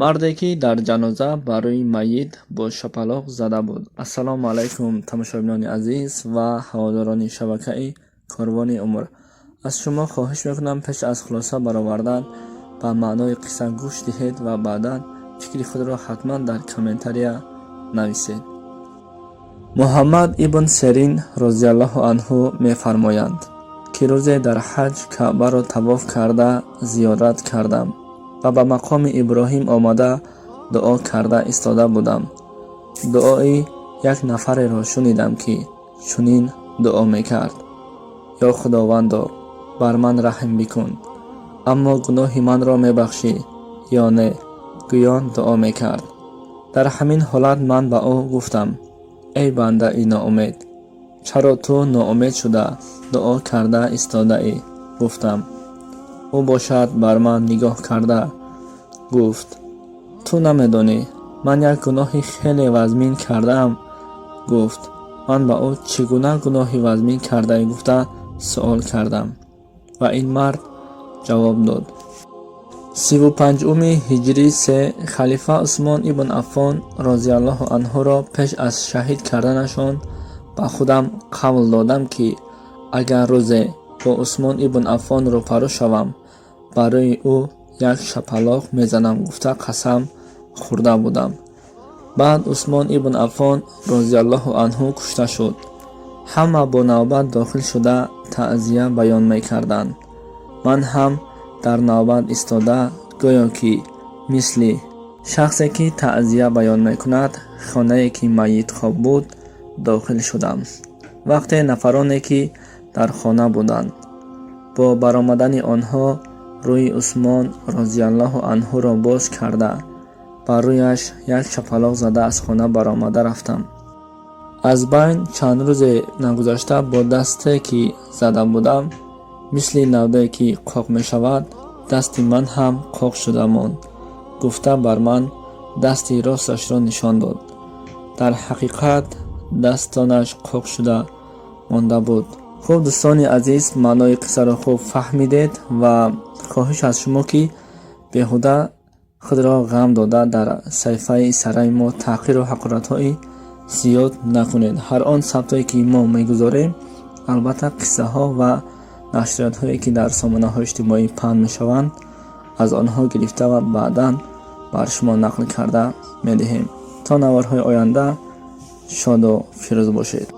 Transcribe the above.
марде ки дар ҷаноза ба рӯи майит бо шапалоқ зада буд. Ассалому алайкум тамошобинони азиз ва ҳаводорони шабакаи Корвони Умр. аз шумо хоҳиш мекунам пеш аз хулоса баровардан ба маънои қисса гӯш диҳед ва баъдан фикри худро ҳатман дар комментария нависед. муҳаммад ибн Сирин розиаллоҳу анҳу мефармоянд ки рӯзе дар ҳаҷ каъбаро тавоф карда зиёрат кардам ва ба мақоми Иброҳим омада дуо карда истода будам. дуои як нафареро шунидам ки чунин дуо мекард: ё худовандо, бар ман раҳм бикун, аммо гуноҳи манро мебахшӣ ё не? гӯён дуо мекард. дар ҳамин ҳолат ман ба ӯ гуфтам: эй бандаи ноумед, чаро ту ноумед шуда дуо карда истодаӣ? гуфтам. ӯ бошад бар ман нигоҳ карда гуфт: ту намедонӣ ман як гуноҳи хеле вазмин кардаам? гуфт. ман ба ӯ чӣ гуна гуноҳи вазмин кардаӣ гуфта суол кардам ва ин мард ҷавоб дод. 35 ҳиҷрӣ халифа Усмон ибн Аффон розиаллоҳу анҳуро пеш аз шаҳид карданашон ба худам қавл додам ки агар рӯзе бо Усмон ибн Аффон рӯпарӯ шавам, ба рӯи ӯ як шапалоқ мезанам гуфта қасам хӯрда будам. баъд Усмон ибн Аффон розиаллоҳу анҳу кушта шуд. ҳама бо навбат дохил шуда таъзия баён мекарданд. ман ҳам дар навбат истода гӯё ки мисли шахсе ки таъзия баён мекунад хонае ки майит хоб буд дохил шудам. вақте нафароне ки дар хона буданд бо баромадани онҳо рӯи Усмон розиаллоҳу анҳуро боз карда ба рӯяш як шапалоқ зада аз хона баромада рафтам. аз байн чанд рӯзе нагузашта бо дасте ки зада будам, мисли навдае ки қоқ мешавад, дасти ман ҳам қоқ шуда монд, гуфта бар ман дасти росташро нишон дод. дар ҳақиқат дастонаш қоқ шуда монда буд. хуб дӯстони азиз, маънои қиссаро хуб фаҳмидед ва хоҳиш аз шумо ки беҳуда худро ғам дода дар саҳифаи сараи мо таҳқиру ҳақоратҳои зиёд накунед. ҳар он сабтое ки мо мегузорем, албатта қиссаҳо ва нашриятҳое ки дар сомонаҳои иҷтимоӣ паҳн мешаванд, аз онҳо гирифта ва баъдан бар шумо нақл карда медиҳем. то наварҳои оянда шоду фирӯз бошед.